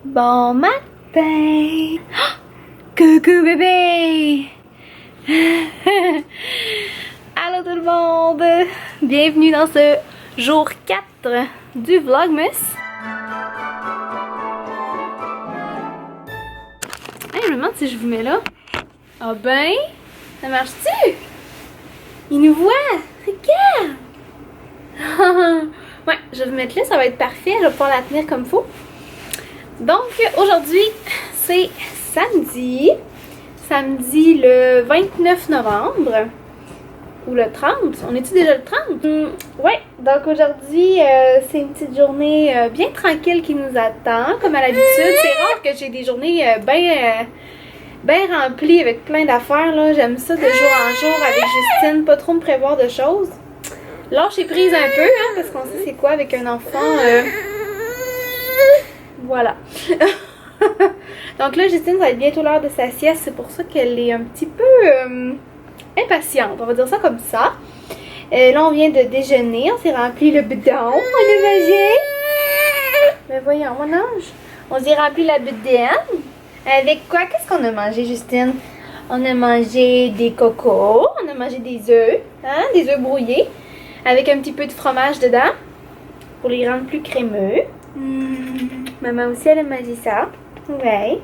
Bon matin! Coucou bébé! Allô tout le monde! Bienvenue dans ce jour 4 du Vlogmas. Hey, je me demande si je vous mets là. Ah ben, ça marche-tu? Il nous voit! Regarde! Ouais, je vais vous mettre là, ça va être parfait. Je vais pouvoir la tenir comme il faut. Donc, aujourd'hui, c'est samedi. Samedi le 29 novembre. Ou le 30. On est-tu déjà le 30? Ouais, donc aujourd'hui, c'est une petite journée bien tranquille qui nous attend. Comme à l'habitude, c'est rare que j'ai des journées bien remplies avec plein d'affaires. J'aime ça de jour en jour avec Justine, pas trop me prévoir de choses. Lâcher prise un peu, hein, parce qu'on sait c'est quoi avec un enfant. Voilà. Donc là, Justine, ça va être bientôt l'heure de sa sieste. C'est pour ça qu'elle est un petit peu impatiente. On va dire ça comme ça. Là, on vient de déjeuner. On s'est rempli le bidon. On a mangé. Mais voyons, mon ange. On s'est rempli la bedaine. Avec quoi? Qu'est-ce qu'on a mangé, Justine? On a mangé des cocos. On a mangé des œufs. Hein? Des œufs brouillés. Avec un petit peu de fromage dedans. Pour les rendre plus crémeux. Maman aussi, elle a mangé ça. Ouais.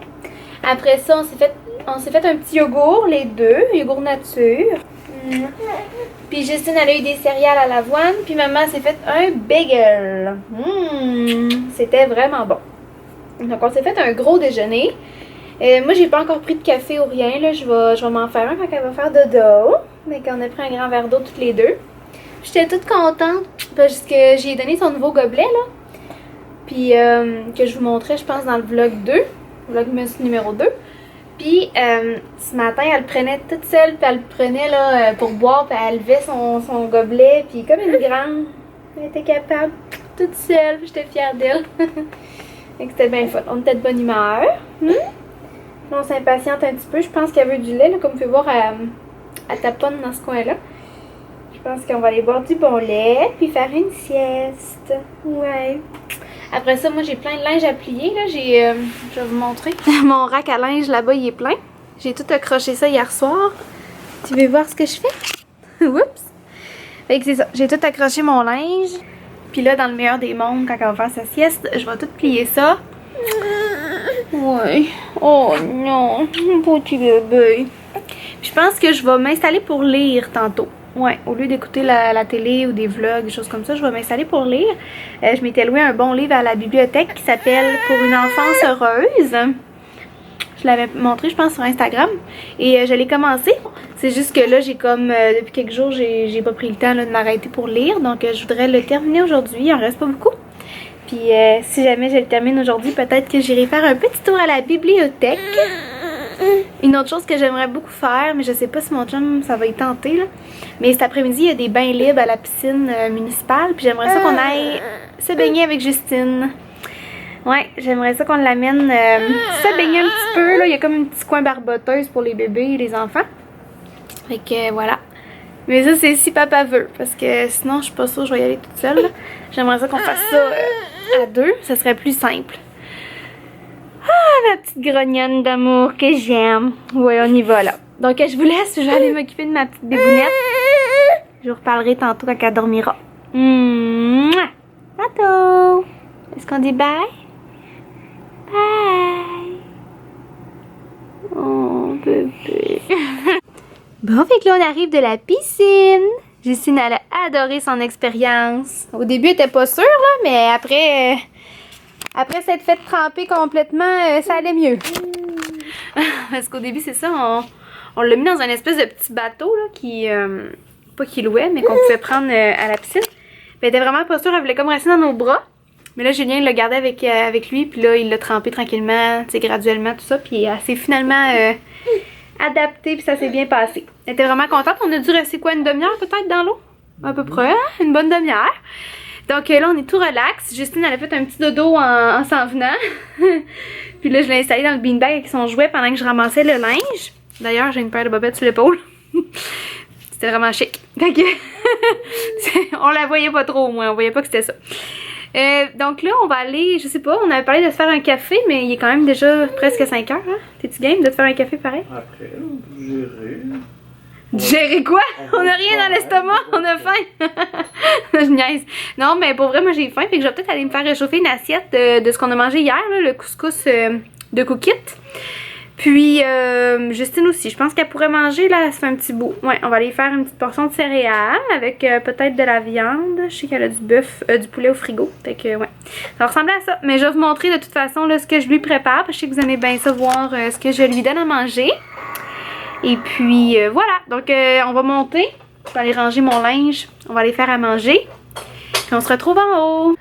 Après ça, on s'est fait un petit yogourt, les deux. Yogourt nature. Puis Justine, elle a eu des céréales à l'avoine. Puis maman s'est fait un bagel. C'était vraiment bon. Donc, on s'est fait un gros déjeuner. Moi, j'ai pas encore pris de café ou rien. Là. Je vais m'en faire un quand elle va faire dodo. Mais qu'on a pris un grand verre d'eau toutes les deux. J'étais toute contente parce que j'ai donné son nouveau gobelet, là. Puis que je vous montrais, je pense, dans le vlog 2. Vlogmas numéro 2. Puis ce matin, elle le prenait toute seule. Puis elle le prenait là, pour boire. Puis elle levait son gobelet. Puis comme une grande, elle était capable toute seule. Puis j'étais fière d'elle. Donc c'était bien le fun. On était de bonne humeur. Là, on s'impatiente un petit peu. Je pense qu'elle veut du lait. Là, comme vous pouvez voir, elle taponne dans ce coin-là. Je pense qu'on va aller boire du bon lait. Puis faire une sieste. Ouais. Après ça, moi, j'ai plein de linge à plier. Là, je vais vous montrer. Mon rack à linge, là-bas, il est plein. J'ai tout accroché ça hier soir. Tu veux voir ce que je fais? Oups! Fait que c'est ça. J'ai tout accroché mon linge. Puis là, dans le meilleur des mondes, quand on va faire sa sieste, je vais tout plier ça. Ouais. Oh non, petit bébé. Puis je pense que je vais m'installer pour lire tantôt. Ouais, au lieu d'écouter la télé ou des vlogs, des choses comme ça, je vais m'installer pour lire. Je m'étais loué un bon livre à la bibliothèque qui s'appelle Pour une enfance heureuse. Je l'avais montré, je pense, sur Instagram. Et je l'ai commencé. C'est juste que là, j'ai comme, depuis quelques jours, j'ai pas pris le temps là, de m'arrêter pour lire. Donc, je voudrais le terminer aujourd'hui. Il en reste pas beaucoup. Puis, si jamais je le termine aujourd'hui, peut-être que j'irai faire un petit tour à la bibliothèque. Une autre chose que j'aimerais beaucoup faire, mais je sais pas si mon chum ça va y tenter là. Mais cet après-midi, il y a des bains libres à la piscine municipale. Puis j'aimerais ça qu'on aille se baigner avec Justine. Ouais, j'aimerais ça qu'on l'amène se baigner un petit peu. Là. Il y a comme un petit coin barboteuse pour les bébés et les enfants. Fait que voilà. Mais ça, c'est si papa veut. Parce que sinon, je suis pas sûre que je vais y aller toute seule. J'aimerais ça qu'on fasse ça à deux. Ça serait plus simple. Ah, ma petite grognonne d'amour que j'aime. Ouais, on y va là. Donc, je vous laisse. Je vais aller m'occuper de ma petite bébounette. Je vous reparlerai tantôt quand elle dormira. Tantôt. Est-ce qu'on dit bye? Bye. Oh, bébé. Bon, fait que là, on arrive de la piscine. Justine, elle a adoré son expérience. Au début, elle était pas sûre, là, mais après s'être fait tremper complètement, ça allait mieux. Parce qu'au début, c'est ça, on l'a mis dans un espèce de petit bateau, là, qui, pas qu'il louait, mais qu'on pouvait prendre à la piscine. Mais elle était vraiment pas sûre, elle voulait comme rester dans nos bras. Mais là, Julien l'a gardé avec lui, puis là, il l'a trempé tranquillement, tu sais, graduellement, tout ça. Puis elle s'est finalement adaptée, puis ça s'est bien passé. Elle était vraiment contente. On a dû rester quoi, une demi-heure peut-être dans l'eau? À peu près, hein? Une bonne demi-heure. Donc là, on est tout relax. Justine, elle a fait un petit dodo en s'en venant. Puis là, je l'ai installé dans le beanbag avec son jouet pendant que je ramassais le linge. D'ailleurs, j'ai une paire de bobettes sur l'épaule. C'était vraiment chic. Fait que on la voyait pas trop au moins, on voyait pas que c'était ça. Donc là, on va aller, je sais pas, on avait parlé de se faire un café, mais il est quand même déjà presque 5 heures. Hein? T'es-tu game de te faire un café pareil? Après, on peut gérer. Gérer quoi? On a rien dans l'estomac, on a faim! Je niaise. Non, mais pour vrai, moi j'ai faim, fait que je vais peut-être aller me faire réchauffer une assiette de ce qu'on a mangé hier, là, le couscous de Cookit. Puis Justine aussi, je pense qu'elle pourrait manger, là, ça fait un petit bout. Ouais, on va aller faire une petite portion de céréales avec peut-être de la viande. Je sais qu'elle a du bœuf, du poulet au frigo. Fait que ouais, ça ressemble à ça. Mais je vais vous montrer de toute façon là, ce que je lui prépare. Parce que je sais que vous aimez bien ça, voir ce que je lui donne à manger. Et puis voilà, donc on va monter. Je vais aller ranger mon linge. On va aller faire à manger. Puis on se retrouve en haut.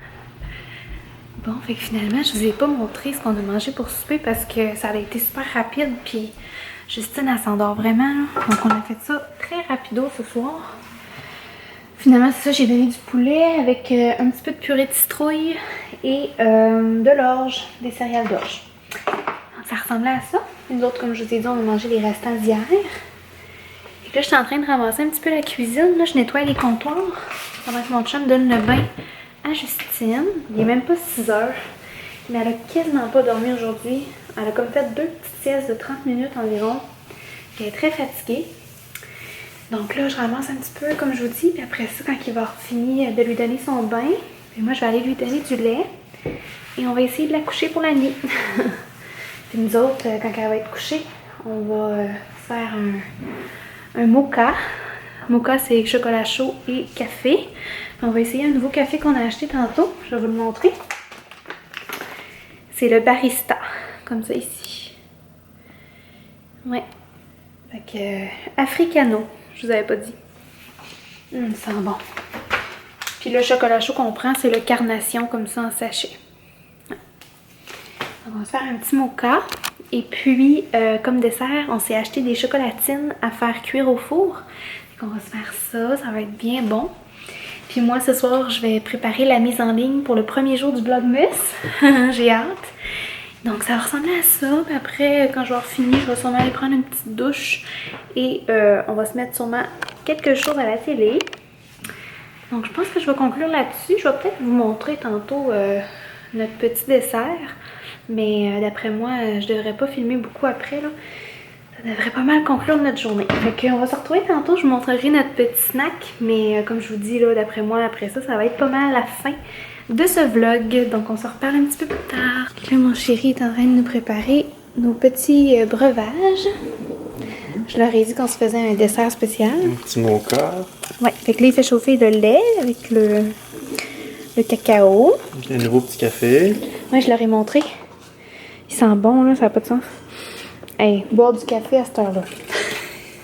Bon, fait que finalement, je vous ai pas montré ce qu'on a mangé pour souper parce que ça a été super rapide. Puis Justine, elle s'endort vraiment. Là. Donc on a fait ça très rapido ce soir. Finalement, c'est ça, j'ai donné du poulet avec un petit peu de purée de citrouille et de l'orge, des céréales d'orge. Ça ressemblait à ça. Nous autres, comme je vous ai dit, on a mangé les restants d'hier. Et là, je suis en train de ramasser un petit peu la cuisine. Là, je nettoie les comptoirs pendant que mon chum donne le bain à Justine. Il est même pas 6 heures, mais elle a quasiment pas dormi aujourd'hui. Elle a comme fait 2 petites siestes de 30 minutes environ. Elle est très fatiguée. Donc là, je ramasse un petit peu, comme je vous dis, puis après ça, quand il va avoir fini de lui donner son bain, puis moi, je vais aller lui donner du lait et on va essayer de la coucher pour la nuit. Puis nous autres, quand elle va être couchée, on va faire un mocha. Mocha, c'est chocolat chaud et café. On va essayer un nouveau café qu'on a acheté tantôt. Je vais vous le montrer. C'est le barista, comme ça ici. Ouais. Fait que africano, je vous avais pas dit. Ça sent bon. Puis le chocolat chaud qu'on prend, c'est le carnation, comme ça en sachet. Ouais. Donc on va se faire un petit mocha. Et puis, comme dessert, on s'est acheté des chocolatines à faire cuire au four. Donc on va se faire ça, ça va être bien bon. Puis moi, ce soir, je vais préparer la mise en ligne pour le premier jour du Vlogmas. J'ai hâte. Donc ça va ressembler à ça. Puis après, quand je vais avoir fini, je vais sûrement aller prendre une petite douche. Et on va se mettre sûrement quelque chose à la télé. Donc je pense que je vais conclure là-dessus. Je vais peut-être vous montrer tantôt notre petit dessert. Mais d'après moi, je devrais pas filmer beaucoup après, là. Ça devrait pas mal conclure notre journée. Fait qu'on va se retrouver tantôt, je vous montrerai notre petit snack. Mais comme je vous dis, là, d'après moi, après ça, ça va être pas mal la fin de ce vlog. Donc on se reparle un petit peu plus tard. Là, mon chéri est en train de nous préparer nos petits breuvages. Je leur ai dit qu'on se faisait un dessert spécial. Un petit mocha. Ouais, fait que là, il fait chauffer le lait avec le cacao. Un nouveau petit café. Ouais, je leur ai montré. Il sent bon, là, ça n'a pas de sens. Hey, boire du café à cette heure-là.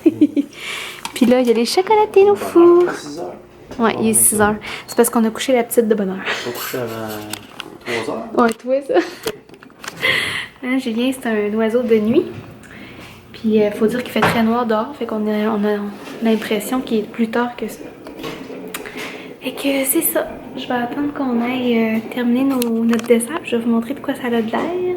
Puis là, il y a les chocolatines au four. 6 heures. Ouais, il est 6 heures. C'est parce qu'on a couché la petite de bonne heure. On va coucher avant 3 heures. Ouais, toi, ça. Hein, Julien, c'est un oiseau de nuit. Puis, il faut dire qu'il fait très noir dehors. Fait qu'on a l'impression qu'il est plus tard que ça. Fait que c'est ça. Je vais attendre qu'on aille terminer notre dessert. Je vais vous montrer de quoi ça a de l'air.